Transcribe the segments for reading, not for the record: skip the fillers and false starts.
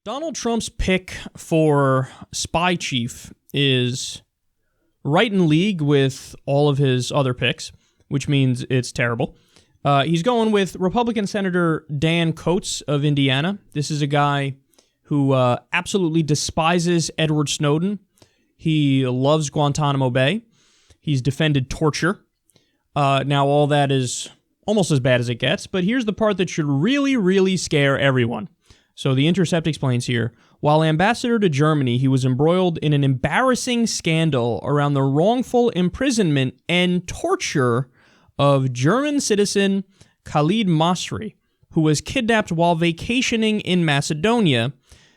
Donald Trump's pick for spy chief is right in league with all of his other picks, which means it's terrible. He's going with Republican Senator Dan Coats of Indiana. This is a guy who absolutely despises Edward Snowden. He loves Guantanamo Bay. He's defended torture. Now, all that is almost as bad as it gets, but here's the part that should really, really scare everyone. So The Intercept explains here, while ambassador to Germany, he was embroiled in an embarrassing scandal around the wrongful imprisonment and torture of German citizen Khalid Masri, who was kidnapped while vacationing in Macedonia,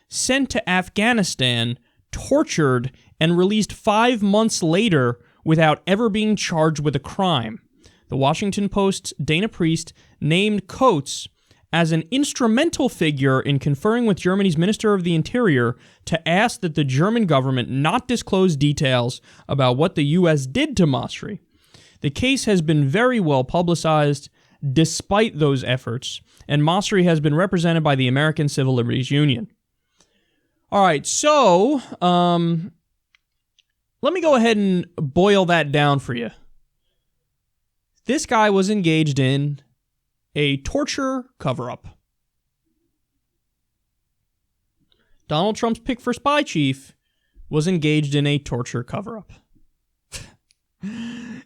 sent to Afghanistan, tortured, and released 5 months later without ever being charged with a crime. The Washington Post's Dana Priest named Coates as an instrumental figure in conferring with Germany's Minister of the Interior to ask that the German government not disclose details about what the U.S. did to Masri. The case has been very well publicized despite those efforts, and Masri has been represented by the American Civil Liberties Union. All right, so let me go ahead and boil that down for you. This guy was engaged in a torture cover-up. Donald Trump's pick for spy chief was engaged in a torture cover-up.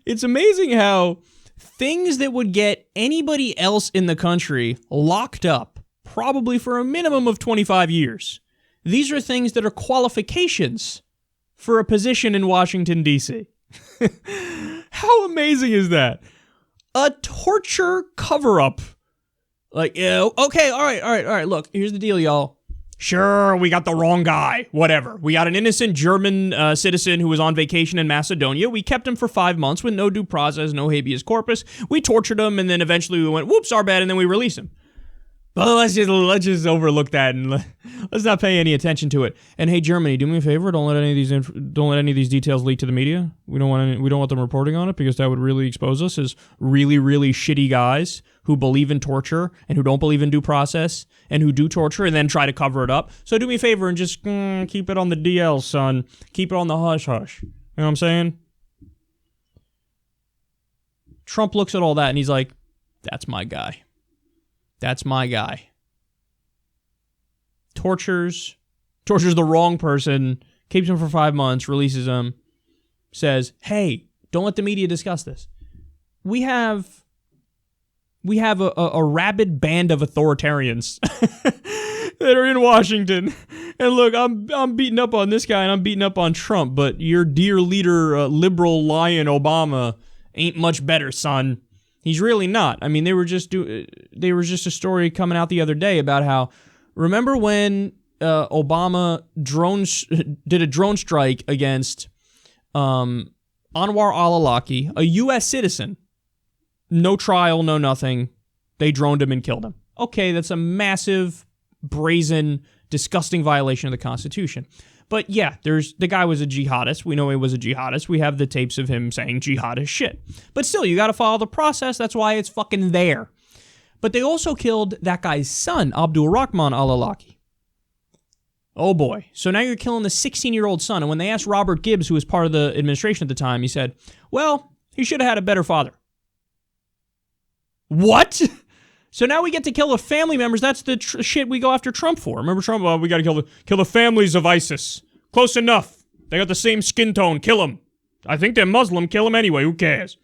It's amazing how things that would get anybody else in the country locked up, probably for a minimum of 25 years, these are things that are qualifications for a position in Washington, D.C. How amazing is that? A torture cover-up. Like, yeah, okay, all right, look, here's the deal, y'all. Sure, we got the wrong guy, whatever. We got an innocent German citizen who was on vacation in Macedonia. We kept him for 5 months with no due process, no habeas corpus. We tortured him, and then eventually we went, whoops, our bad, and then we released him. But let's just overlook that and let's not pay any attention to it. And hey, Germany, do me a favor, don't let any of these details leak to the media. We don't want them reporting on it because that would really expose us as really, really shitty guys who believe in torture and who don't believe in due process and who do torture and then try to cover it up. So do me a favor and just keep it on the DL, son. Keep it on the hush-hush. You know what I'm saying? Trump looks at all that and he's like, that's my guy. That's my guy. Tortures the wrong person, keeps him for 5 months, releases him, says, hey, don't let the media discuss this. We have a rabid band of authoritarians that are in Washington. And look, I'm beating up on this guy and I'm beating up on Trump, but your dear leader, liberal lion Obama, ain't much better, son. He's really not. I mean, they were just a story coming out the other day about how, remember when Obama did a drone strike against Anwar al-Awlaki, a U.S. citizen, no trial, no nothing. They droned him and killed him. Okay, that's a massive, brazen, disgusting violation of the Constitution. But yeah, the guy was a jihadist. We know he was a jihadist. We have the tapes of him saying jihadist shit. But still, you got to follow the process. That's why it's fucking there. But they also killed that guy's son, Abdul Rahman al-Awlaki. Oh boy. So now you're killing the 16-year-old son. And when they asked Robert Gibbs, who was part of the administration at the time, he said, well, he should have had a better father. What? So now we get to kill the family members. That's the shit we go after Trump for. Remember Trump? We got to kill the families of ISIS. Close enough. They got the same skin tone. Kill them. I think they're Muslim. Kill them anyway. Who cares?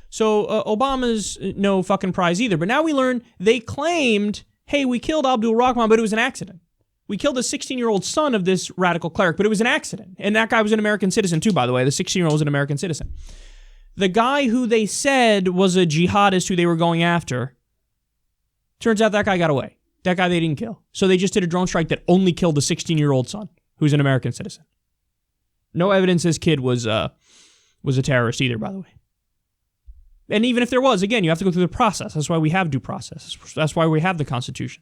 So Obama's no fucking prize either. But now we learn they claimed, hey, we killed Abdul Rahman, but it was an accident. We killed the 16-year-old son of this radical cleric, but it was an accident. And that guy was an American citizen too, by the way. The 16-year-old was an American citizen. The guy who they said was a jihadist who they were going after, turns out that guy got away. That guy they didn't kill. So they just did a drone strike that only killed the 16-year-old son, who's an American citizen. No evidence this kid was a terrorist either, by the way. And even if there was, again, you have to go through the process. That's why we have due process. That's why we have the Constitution.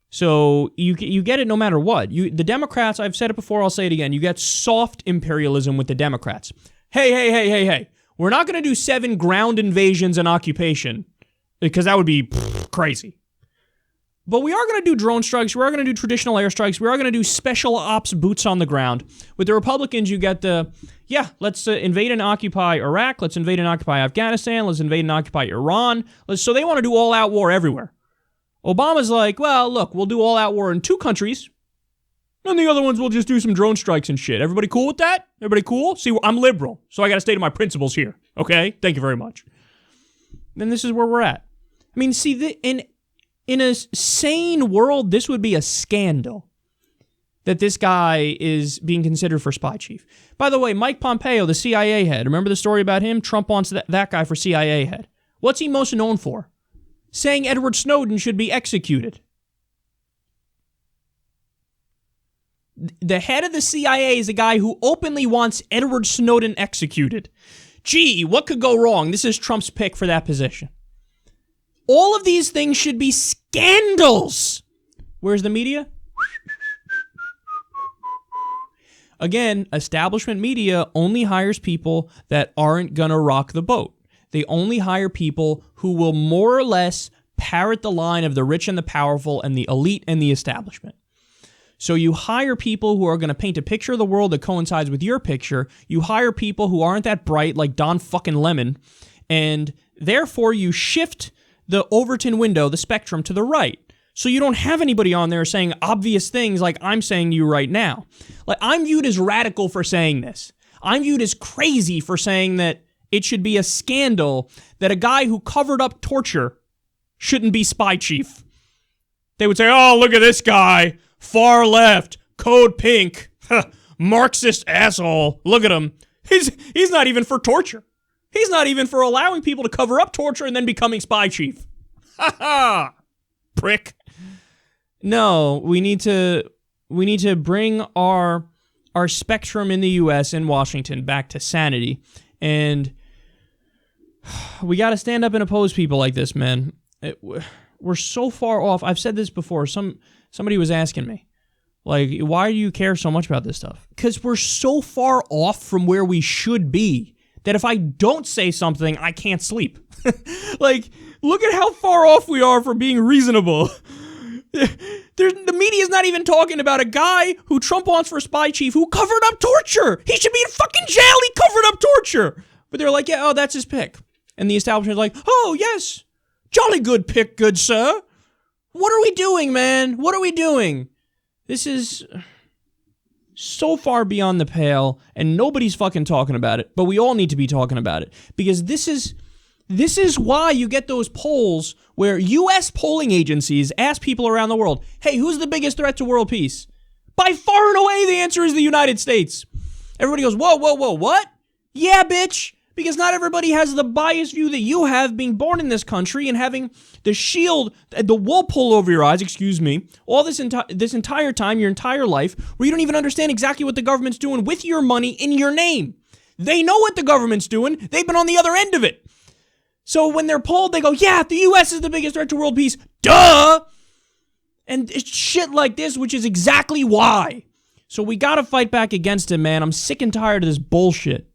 So you get it no matter what. The Democrats, I've said it before, I'll say it again, you get soft imperialism with the Democrats. Hey. We're not going to do 7 ground invasions and occupation because that would be crazy. But we are going to do drone strikes. We are going to do traditional airstrikes. We are going to do special ops boots on the ground. With the Republicans, you get let's invade and occupy Iraq. Let's invade and occupy Afghanistan. Let's invade and occupy Iran. So they want to do all-out war everywhere. Obama's like, well, look, we'll do all-out war in 2 countries. And the other ones will just do some drone strikes and shit. Everybody cool with that? Everybody cool? See, I'm liberal, so I got to stay to my principles here. Okay? Thank you very much. Then this is where we're at. I mean, see, in a sane world, this would be a scandal that this guy is being considered for spy chief. By the way, Mike Pompeo, the CIA head, remember the story about him? Trump wants that guy for CIA head. What's he most known for? Saying Edward Snowden should be executed. The head of the CIA is a guy who openly wants Edward Snowden executed. Gee, what could go wrong? This is Trump's pick for that position. All of these things should be scandals. Where's the media? Again, establishment media only hires people that aren't gonna rock the boat. They only hire people who will more or less parrot the line of the rich and the powerful and the elite and the establishment. So you hire people who are going to paint a picture of the world that coincides with your picture. You hire people who aren't that bright, like Don fucking Lemon, and therefore you shift the Overton window, the spectrum, to the right. So you don't have anybody on there saying obvious things like I'm saying to you right now. Like, I'm viewed as radical for saying this. I'm viewed as crazy for saying that it should be a scandal that a guy who covered up torture shouldn't be spy chief. They would say, oh, look at this guy. Far left, code pink, Marxist asshole. Look at him. He's not even for torture. He's not even for allowing people to cover up torture and then becoming spy chief. Ha ha! Prick. No, we need to bring our spectrum in the U.S. and Washington back to sanity, and we got to stand up and oppose people like this, man. We're so far off. I've said this before. Somebody was asking me, like, why do you care so much about this stuff? Because we're so far off from where we should be that if I don't say something, I can't sleep. Like, look at how far off we are from being reasonable. The media's not even talking about a guy who Trump wants for spy chief who covered up torture. He should be in fucking jail. He covered up torture. But they're like, yeah, oh, that's his pick. And the establishment's like, oh, yes, jolly good pick, good sir. What are we doing, man? What are we doing? This is so far beyond the pale, and nobody's fucking talking about it, but we all need to be talking about it, because this is why you get those polls where U.S. polling agencies ask people around the world, hey, who's the biggest threat to world peace? By far and away, the answer is the United States. Everybody goes, whoa, what? Yeah, bitch. Because not everybody has the biased view that you have, being born in this country and having the shield, the wool pulled over your eyes, all this entire time, your entire life, where you don't even understand exactly what the government's doing with your money in your name. They know what the government's doing. They've been on the other end of it. So when they're polled, they go, yeah, the U.S. is the biggest threat to world peace. Duh! And it's shit like this, which is exactly why. So we gotta fight back against it, man. I'm sick and tired of this bullshit.